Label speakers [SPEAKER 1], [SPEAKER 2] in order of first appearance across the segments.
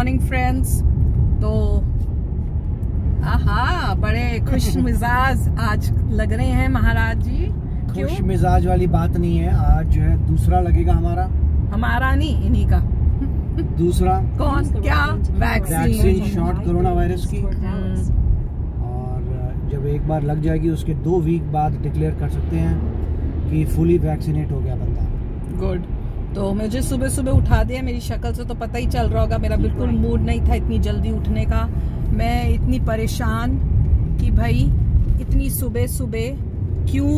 [SPEAKER 1] Morning friends. तो बड़े खुश मिजाज आज लग रहे हैं महाराज जी।
[SPEAKER 2] खुश मिजाज वाली बात नहीं है, आज जो है दूसरा लगेगा हमारा नहीं, इन्हीं का दूसरा।
[SPEAKER 1] कौन? क्या?
[SPEAKER 2] वैक्सीन शॉट कोरोना वायरस की। और जब एक बार लग जाएगी उसके 2 वीक बाद डिक्लेयर कर सकते हैं कि फुली वैक्सीनेट हो गया बंदा।
[SPEAKER 1] गुड। तो मुझे सुबह सुबह उठा दिया, मेरी शक्ल से तो पता ही चल रहा होगा, मेरा बिल्कुल मूड नहीं था इतनी जल्दी उठने का। मैं इतनी परेशान कि भाई इतनी सुबह सुबह क्यों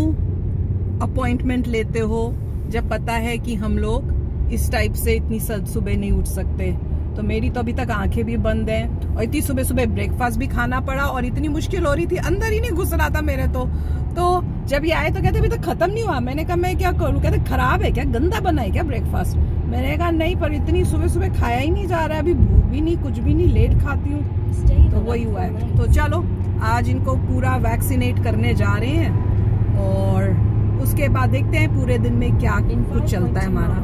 [SPEAKER 1] अपॉइंटमेंट लेते हो जब पता है कि हम लोग इस टाइप से इतनी सुबह नहीं उठ सकते। तो मेरी तो अभी तक आंखें भी बंद हैं और इतनी सुबह सुबह ब्रेकफास्ट भी खाना पड़ा और इतनी मुश्किल हो रही थी, अंदर ही नहीं घुस रहा था मेरे तो जब ये आए तो कहते अभी तक खत्म नहीं हुआ। मैंने कहा मैं क्या करूं? कहते खराब है क्या, गंदा बना है क्या ब्रेकफास्ट? मैंने कहा नहीं, पर इतनी सुबह सुबह खाया ही नहीं जा रहा है, अभी भूख भी नहीं, कुछ भी नहीं, लेट खाती हूँ तो वही हुआ है। तो चलो आज इनको पूरा वैक्सीनेट करने जा रहे हैं और उसके बाद देखते हैं पूरे दिन में क्या कुछ चलता है हमारा।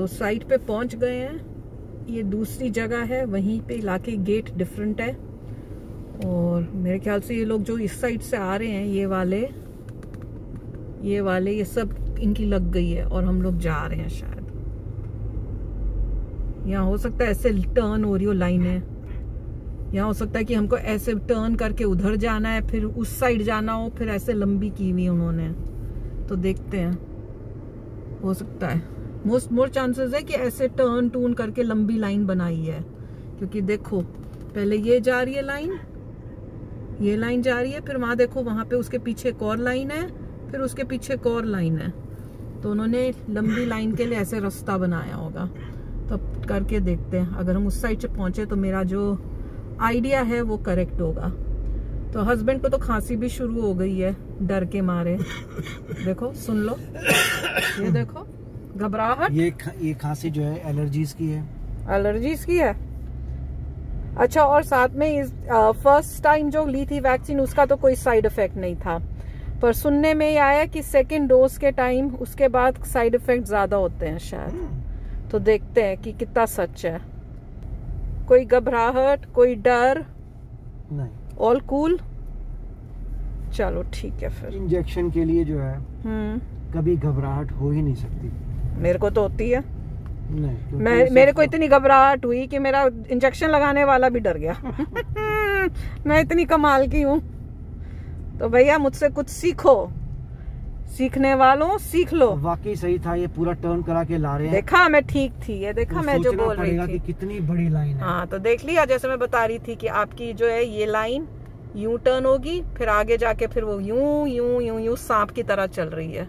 [SPEAKER 1] साइट पे पहुंच गए हैं, ये दूसरी जगह है, वहीं पे इलाके गेट डिफरेंट है और मेरे ख्याल से ये लोग जो इस साइड से आ रहे हैं ये वाले ये सब इनकी लग गई है और हम लोग जा रहे हैं शायद। यहाँ हो सकता है ऐसे टर्न हो रही हो लाइनें, यहाँ हो सकता है कि हमको ऐसे टर्न करके उधर जाना है, फिर उस साइड जाना हो, फिर ऐसे लंबी की हुई उन्होंने। तो देखते हैं, हो सकता है मोर चांसेस है कि ऐसे टर्न टून करके लंबी लाइन बनाई है, क्योंकि देखो पहले ये जा रही है लाइन, ये लाइन जा रही है, फिर वहां देखो वहां पे उसके पीछे एक और लाइन है, फिर उसके पीछे एक और लाइन है। तो उन्होंने लंबी लाइन के लिए ऐसे रास्ता बनाया होगा। तो करके देखते हैं, अगर हम उस साइड से पहुंचे तो मेरा जो आइडिया है वो करेक्ट होगा। तो हस्बैंड को तो खांसी भी शुरू हो गई है डर के मारे। देखो सुन लो, ये देखो घबराहट।
[SPEAKER 2] ये खांसी जो है एलर्जीज की है।
[SPEAKER 1] एलर्जीज की है? अच्छा। और साथ में इस फर्स्ट टाइम जो ली थी वैक्सीन उसका तो कोई साइड इफेक्ट नहीं था, पर सुनने में ये आया कि सेकंड डोज के टाइम उसके बाद साइड इफेक्ट ज्यादा होते हैं शायद। तो देखते हैं कि कितना सच है। कोई घबराहट, कोई डर
[SPEAKER 2] नहीं,
[SPEAKER 1] ऑल कूल। चलो ठीक है फिर।
[SPEAKER 2] इंजेक्शन के लिए जो है कभी घबराहट हो ही नहीं सकती।
[SPEAKER 1] मेरे को तो होती है।
[SPEAKER 2] नहीं,
[SPEAKER 1] मेरे को इतनी घबराहट हुई कि मेरा इंजेक्शन लगाने वाला भी डर गया। मैं इतनी कमाल की हूँ। तो भैया मुझसे कुछ सीखो, सीखने वालों सीख लो।
[SPEAKER 2] वाकई सही था, ये पूरा टर्न करा के ला रहे हैं।
[SPEAKER 1] देखा मैं ठीक थी, ये देखा मैं जो बोल रही थी
[SPEAKER 2] कि कितनी बड़ी लाइन है।
[SPEAKER 1] हाँ तो देख लिया, जैसे मैं बता रही थी कि आपकी जो है ये लाइन यूं टर्न होगी, फिर आगे जाके फिर वो यूं यूं यूं यूं सांप की तरह चल रही है।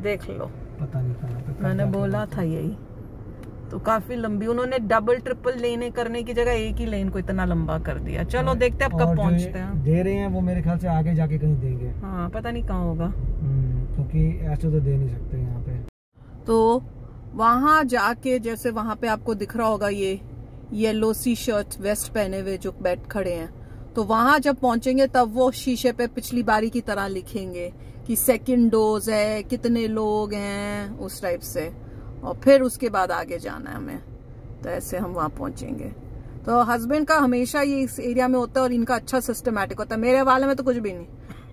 [SPEAKER 1] देख लो,
[SPEAKER 2] पता नहीं कहाँ पे
[SPEAKER 1] मैंने बोला था यही। तो काफी लंबी, उन्होंने डबल ट्रिपल लेने करने की जगह एक ही लेन को इतना लंबा कर दिया। चलो देखते हैं अब कब पहुंचते हैं।
[SPEAKER 2] दे रहे हैं वो मेरे ख्याल से आगे जाके कहीं देंगे।
[SPEAKER 1] हाँ पता नहीं कहाँ होगा,
[SPEAKER 2] क्योंकि ऐसे तो दे नहीं सकते यहाँ पे।
[SPEAKER 1] तो वहां जाके जैसे वहां पे आपको दिख रहा होगा ये येलो सी शर्ट वेस्ट पहने हुए जो बैठ खड़े हैं, तो वहां जब पहुंचेंगे तब वो शीशे पे पिछली बारी की तरह लिखेंगे कि सेकंड डोज है, कितने लोग हैं, उस टाइप से, और फिर उसके बाद आगे जाना है हमें। तो ऐसे हम वहां पहुंचेंगे। तो हस्बैंड का हमेशा ये इस एरिया में होता है और इनका अच्छा सिस्टमैटिक होता है। मेरे वाले में तो कुछ भी नहीं,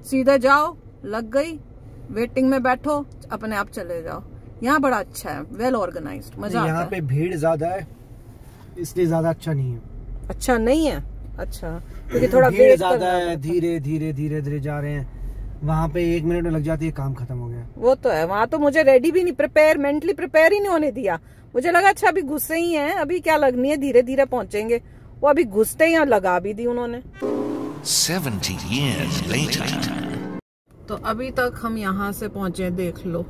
[SPEAKER 1] सीधे जाओ, लग गई, वेटिंग में बैठो, अपने आप चले जाओ। यहाँ बड़ा अच्छा है, वेल ऑर्गेनाइज्ड, मजा आता है।
[SPEAKER 2] यहाँ पे भीड़ ज्यादा है इसलिए ज्यादा अच्छा नहीं है।
[SPEAKER 1] अच्छा नहीं है? अच्छा, क्योंकि थोड़ा
[SPEAKER 2] भीड़ ज्यादा है, धीरे धीरे धीरे धीरे जा रहे हैं। वहाँ पे 1 मिनट में लग जाती है, काम खत्म हो गया।
[SPEAKER 1] वो तो है, वहाँ तो मुझे रेडी भी नहीं, मेंटली प्रिपेयर ही नहीं होने दिया। मुझे लगा अच्छा अभी घुसे ही हैं, अभी क्या लगनी है, धीरे धीरे पहुंचेंगे। वो अभी घुसते ही लगा भी दी उन्होंने।
[SPEAKER 3] 70 years later.
[SPEAKER 1] तो अभी तक हम यहाँ से पहुंचे, देख लो,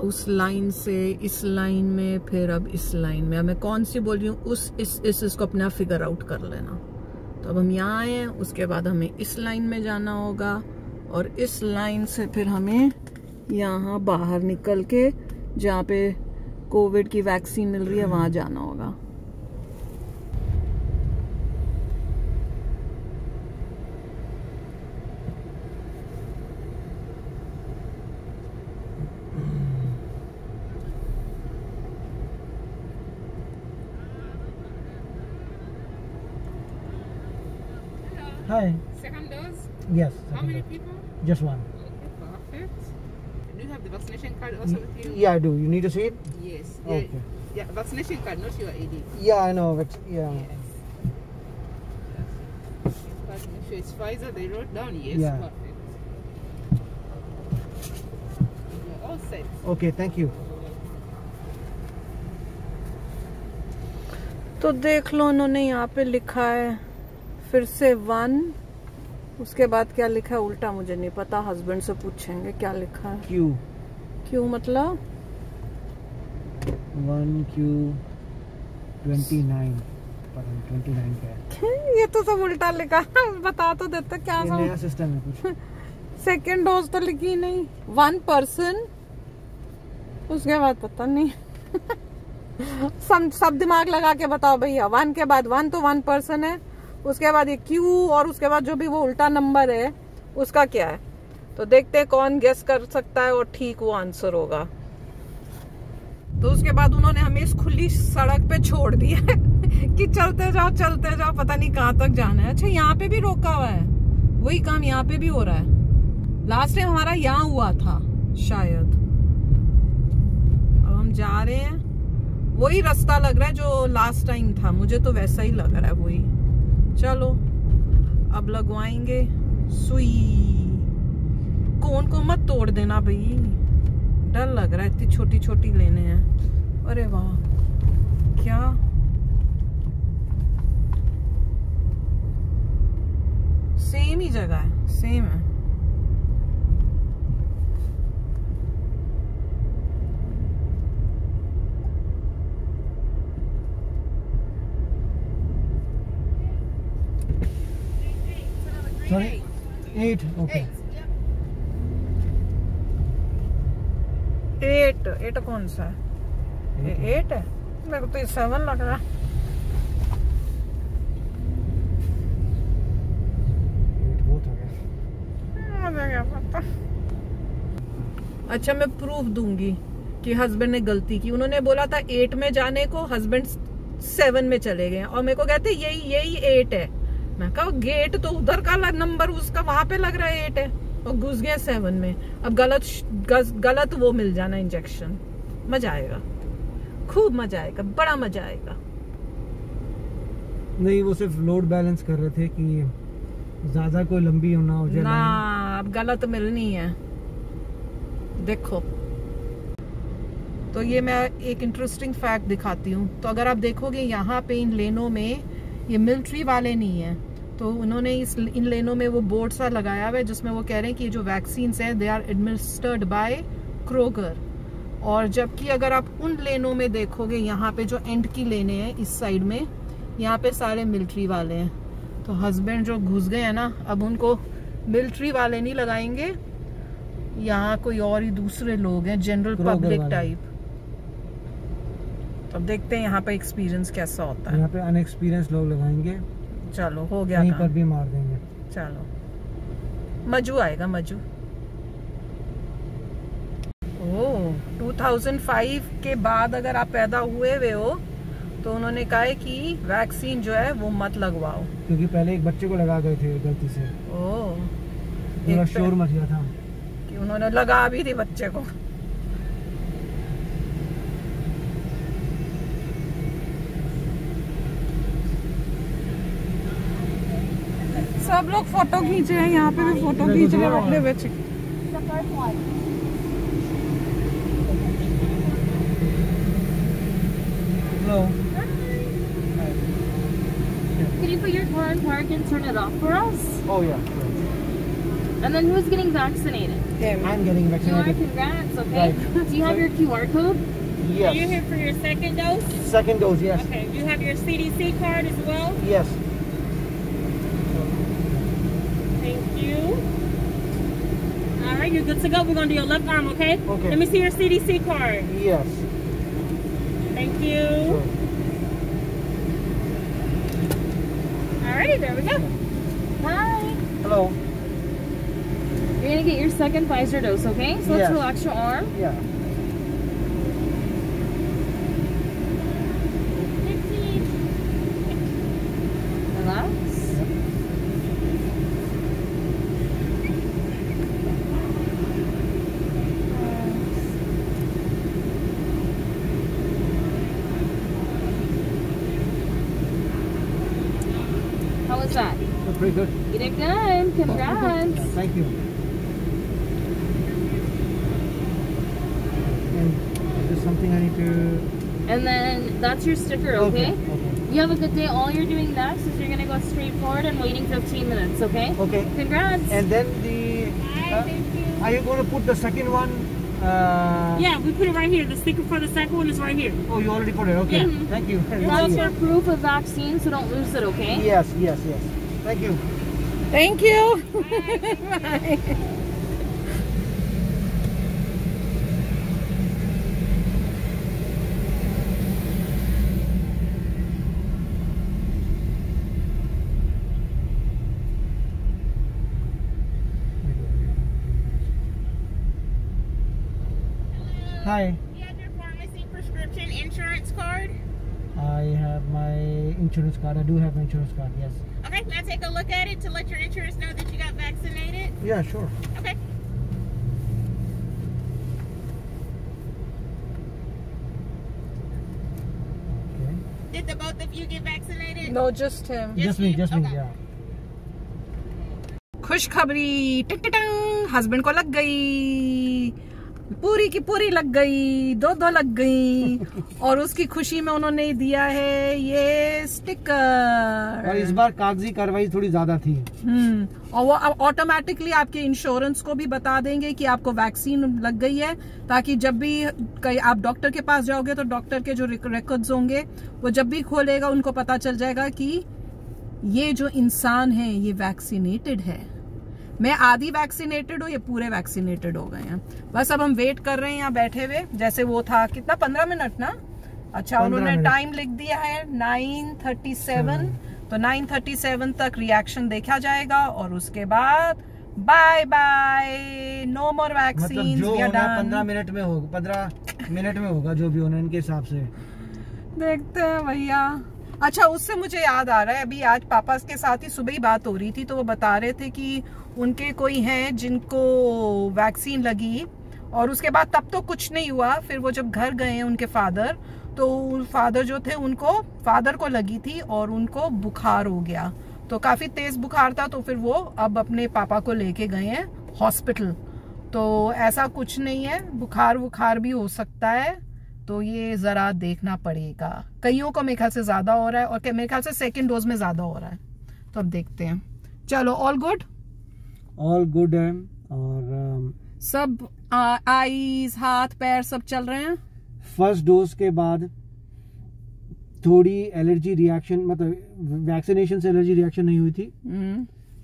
[SPEAKER 1] उस लाइन से इस लाइन में, फिर अब इस लाइन में। अब मैं कौन सी बोल रही हूँ, इसको अपना फिगर आउट कर लेना। तो अब हम यहाँ आए हैं, उसके बाद हमें इस लाइन में जाना होगा, और इस लाइन से फिर हमें यहाँ बाहर निकल के जहाँ पे कोविड की वैक्सीन मिल रही है वहाँ जाना होगा।
[SPEAKER 2] Hi.
[SPEAKER 4] Second dose?
[SPEAKER 2] Yes.
[SPEAKER 4] How many people?
[SPEAKER 2] Just one.
[SPEAKER 4] Okay, perfect. Do you have the vaccination card also with you?
[SPEAKER 2] Yeah, I do. You need to see it?
[SPEAKER 4] Yes.
[SPEAKER 2] Okay.
[SPEAKER 4] Yeah, vaccination card, not your ID.
[SPEAKER 2] Yeah, I know. Yeah.
[SPEAKER 4] But make sure it's Pfizer, they wrote down. Yes,
[SPEAKER 2] Yeah.
[SPEAKER 4] perfect. You're all set.
[SPEAKER 2] Okay, thank you.
[SPEAKER 1] तो देख लो, उन्होंने यहाँ पे लिखा है फिर से 1, उसके बाद क्या लिखा है उल्टा मुझे नहीं पता, हस्बैंड से पूछेंगे क्या लिखा है। क्यू मतलब
[SPEAKER 2] 1Q29, पता नहीं 29 क्या है।
[SPEAKER 1] ये तो सब उल्टा लिखा है, बता तो देते क्या
[SPEAKER 2] ये नया सिस्टम है कुछ।
[SPEAKER 1] सेकेंड डोज तो लिखी नहीं, 1 पर्सन, उसके बाद पता नहीं। सब दिमाग लगा के बताओ भैया। 1 के बाद 1 तो 1 पर्सन है, उसके बाद ये क्यू, और उसके बाद जो भी वो उल्टा नंबर है उसका क्या है। तो देखते हैं कौन गेस कर सकता है और ठीक वो आंसर होगा। तो उसके बाद उन्होंने हमें इस खुली सड़क पे छोड़ दिया है कि चलते जाओ, पता नहीं कहाँ तक जाना है। अच्छा, यहाँ पे भी रोका हुआ है, वही काम यहाँ पे भी हो रहा है। लास्ट टाइम हमारा यहाँ हुआ था शायद। अब हम जा रहे हैं, वही रास्ता लग रहा है जो लास्ट टाइम था, मुझे तो वैसा ही लग रहा है वही। चलो अब लगवाएंगे सुई। कोन को मत तोड़ देना भाई, डर लग रहा है, इतनी छोटी छोटी लेने हैं। अरे वाह, क्या सेम ही जगह है, सेम है।
[SPEAKER 2] Sorry? 8. Okay.
[SPEAKER 1] 8 कौन सा है? 8 है, मेरे को तो 7 लग रहा है। मुझे क्या पता। अच्छा, मैं प्रूफ दूंगी कि हस्बैंड ने गलती की। उन्होंने बोला था 8 में जाने को, हस्बैंड 7 में चले गए और मेरे को कहते यही 8 है। मैं कहा गेट तो उधर का नंबर उसका वहां पे लग रहा है 8 है, और घुस गए 7 में। अब गलत वो मिल जाना इंजेक्शन। मजा आएगा, खूब मजा आएगा, बड़ा मजा आएगा।
[SPEAKER 2] नहीं, वो सिर्फ लोड बैलेंस कर रहे थे कि ज्यादा कोई लंबी ना हो जाए
[SPEAKER 1] ना। अब गलत मिलनी है, देखो। तो ये मैं एक इंटरेस्टिंग फैक्ट दिखाती हूँ। तो अगर आप देखोगे यहाँ पे इन लेनों में ये मिलिट्री वाले नहीं है, तो उन्होंने इन लेनों में वो बोर्ड सा लगाया हुआ है जिसमें वो कह रहे हैं कि ये जो वैक्सीन है they are administered by Kroger. और जबकि अगर आप उन लेनों में देखोगे, यहाँ पे जो एंड की लेने हैं इस साइड में, यहाँ पे सारे मिलिट्री वाले हैं। तो हस्बैंड जो घुस गए हैं ना, अब उनको मिलिट्री वाले नहीं लगाएंगे, यहाँ कोई और ही दूसरे लोग हैं, जनरल पब्लिक टाइप। तो अब देखते हैं यहाँ पे एक्सपीरियंस कैसा होता है।
[SPEAKER 2] यहाँ पे अनएक्सपीरियंस लोग लगाएंगे।
[SPEAKER 1] चलो, हो गया,
[SPEAKER 2] कहीं पर भी मार देंगे।
[SPEAKER 1] चलो, मजू आएगा, मजू। ओह, 2005 के बाद अगर आप पैदा हुए हो तो उन्होंने कहा है कि वैक्सीन जो है वो मत लगवाओ,
[SPEAKER 2] क्योंकि पहले एक बच्चे को लगा गए थे गलती से।
[SPEAKER 1] ओह,
[SPEAKER 2] पूरा शोर मच गया था
[SPEAKER 1] कि उन्होंने लगा भी थी बच्चे को। So सब लोग फोटो खींच रहे हैं, यहाँ पे भी फोटो खींच रहे हैं अपने बच्चे।
[SPEAKER 2] Hello.
[SPEAKER 5] Can you put your car in park and turn it off for us?
[SPEAKER 2] Oh yeah. Sure.
[SPEAKER 5] And then who's getting vaccinated?
[SPEAKER 2] I'm getting
[SPEAKER 5] You are,
[SPEAKER 2] vaccinated.
[SPEAKER 5] congrats, okay?
[SPEAKER 2] Right.
[SPEAKER 5] Do you have your QR code?
[SPEAKER 2] Yes.
[SPEAKER 6] Are you here for your second dose?
[SPEAKER 2] Second dose, yes.
[SPEAKER 6] Okay. Do you have your CDC card as well?
[SPEAKER 2] Yes.
[SPEAKER 6] Thank you. All right, you're good to go. We're gonna do your left arm, okay?
[SPEAKER 2] Okay.
[SPEAKER 6] Let me see your CDC card.
[SPEAKER 2] Yes.
[SPEAKER 6] Thank you.
[SPEAKER 2] Sure.
[SPEAKER 6] All right, there we go.
[SPEAKER 5] Hi.
[SPEAKER 2] Hello.
[SPEAKER 5] You're gonna get your second Pfizer dose, okay? So let's
[SPEAKER 2] Yes.
[SPEAKER 5] relax your arm.
[SPEAKER 2] Yeah.
[SPEAKER 5] Relax. How was that?
[SPEAKER 2] Pretty good.
[SPEAKER 5] You did good. Congrats.
[SPEAKER 2] Yeah, thank you. And is there something I need to...
[SPEAKER 5] And then that's your sticker, okay?
[SPEAKER 2] Okay.
[SPEAKER 5] You have a good day. All you're doing next is you're gonna go straight forward and waiting 15 minutes, okay?
[SPEAKER 2] Okay.
[SPEAKER 5] Congrats.
[SPEAKER 2] And then the... are you going to put the second one?
[SPEAKER 6] Yeah, we put it right here. The sticker for the second one is right here.
[SPEAKER 2] Oh, you already put it. Okay.
[SPEAKER 6] Yeah.
[SPEAKER 2] Thank you.
[SPEAKER 5] That's your proof of vaccine, so don't lose it, okay?
[SPEAKER 2] Yes, yes, yes. Thank you.
[SPEAKER 1] Thank you. Bye.
[SPEAKER 2] Hi.
[SPEAKER 6] You have your pharmacy prescription insurance card?
[SPEAKER 2] I have my insurance card. I do have my insurance card, yes.
[SPEAKER 6] Okay, can I take a look at it to let your insurance know that you got vaccinated?
[SPEAKER 2] Yeah, sure.
[SPEAKER 6] Okay.
[SPEAKER 2] Okay.
[SPEAKER 6] Did the both of you get vaccinated?
[SPEAKER 1] No, just him.
[SPEAKER 2] Just me,
[SPEAKER 6] Okay.
[SPEAKER 2] yeah.
[SPEAKER 1] खुशखबरी, टिक टिक टंग, husband को लग गई, पूरी की पूरी लग गई, दो लग गई। और उसकी खुशी में उन्होंने दिया है ये स्टिकर।
[SPEAKER 2] और इस बार कागजी कार्रवाई थोड़ी ज्यादा थी।
[SPEAKER 1] और वो ऑटोमेटिकली आपके इंश्योरेंस को भी बता देंगे कि आपको वैक्सीन लग गई है, ताकि जब भी आप डॉक्टर के पास जाओगे तो डॉक्टर के जो रिकॉर्ड्स होंगे वो जब भी खोलेगा उनको पता चल जाएगा कि ये जो इंसान है ये वैक्सीनेटेड है। मैं आधी वैक्सीनेटेड हूँ, ये पूरे वैक्सीनेटेड हो गए हैं। बस अब हम वेट कर रहे हैं यहाँ बैठे हुए, जैसे वो था कितना 15 मिनट ना। अच्छा, उन्होंने टाइम लिख दिया है 9:37, तो 9:37 तक रिएक्शन देखा जाएगा और उसके बाद बाय बाय, नो मोर वैक्सीन।
[SPEAKER 2] मतलब जो होना 15 मिनट में होगा, 15 मिनट में होगा जो भी होना इनके हिसाब से।
[SPEAKER 1] देखते हैं भैया। अच्छा, उससे मुझे याद आ रहा है, अभी आज पापा के साथ ही सुबह ही बात हो रही थी, तो वो बता रहे थे कि उनके कोई हैं जिनको वैक्सीन लगी और उसके बाद तब तो कुछ नहीं हुआ। फिर वो जब घर गए हैं उनके फादर, तो फादर जो थे उनको, फादर को लगी थी और उनको बुखार हो गया, तो काफी तेज बुखार था। तो फिर वो अब अपने पापा को लेके गए हैं हॉस्पिटल। तो ऐसा कुछ नहीं है, बुखार भी हो सकता है, तो ये जरा देखना पड़ेगा। कईयों को मेरे ख्याल से ज्यादा हो रहा है और मेरे ख्याल से सेकंड डोज में ज्यादा हो रहा है, तो अब देखते हैं। चलो, ऑल गुड
[SPEAKER 2] है। और
[SPEAKER 1] सब आईज, हाथ पैर सब चल रहे हैं।
[SPEAKER 2] फर्स्ट डोज के बाद थोड़ी एलर्जी रिएक्शन, मतलब वैक्सीनेशन से एलर्जी रिएक्शन नहीं हुई थी,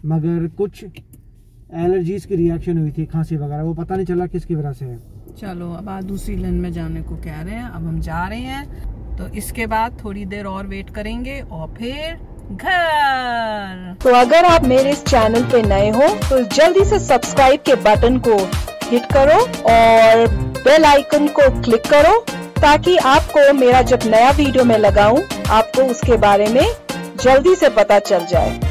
[SPEAKER 2] मगर कुछ एलर्जीज की रिएक्शन हुई थी, खांसी वगैरह, वो पता नहीं चला किसकी वजह से है।
[SPEAKER 1] चलो, अब आज दूसरी लाइन में जाने को कह रहे हैं, अब हम जा रहे हैं, तो इसके बाद थोड़ी देर और वेट करेंगे और फिर घर।
[SPEAKER 7] तो अगर आप मेरे इस चैनल पे नए हो तो जल्दी से सब्सक्राइब के बटन को हिट करो और बेल आइकन को क्लिक करो, ताकि आपको मेरा जब नया वीडियो मैं लगाऊं आपको उसके बारे में जल्दी से पता चल जाए।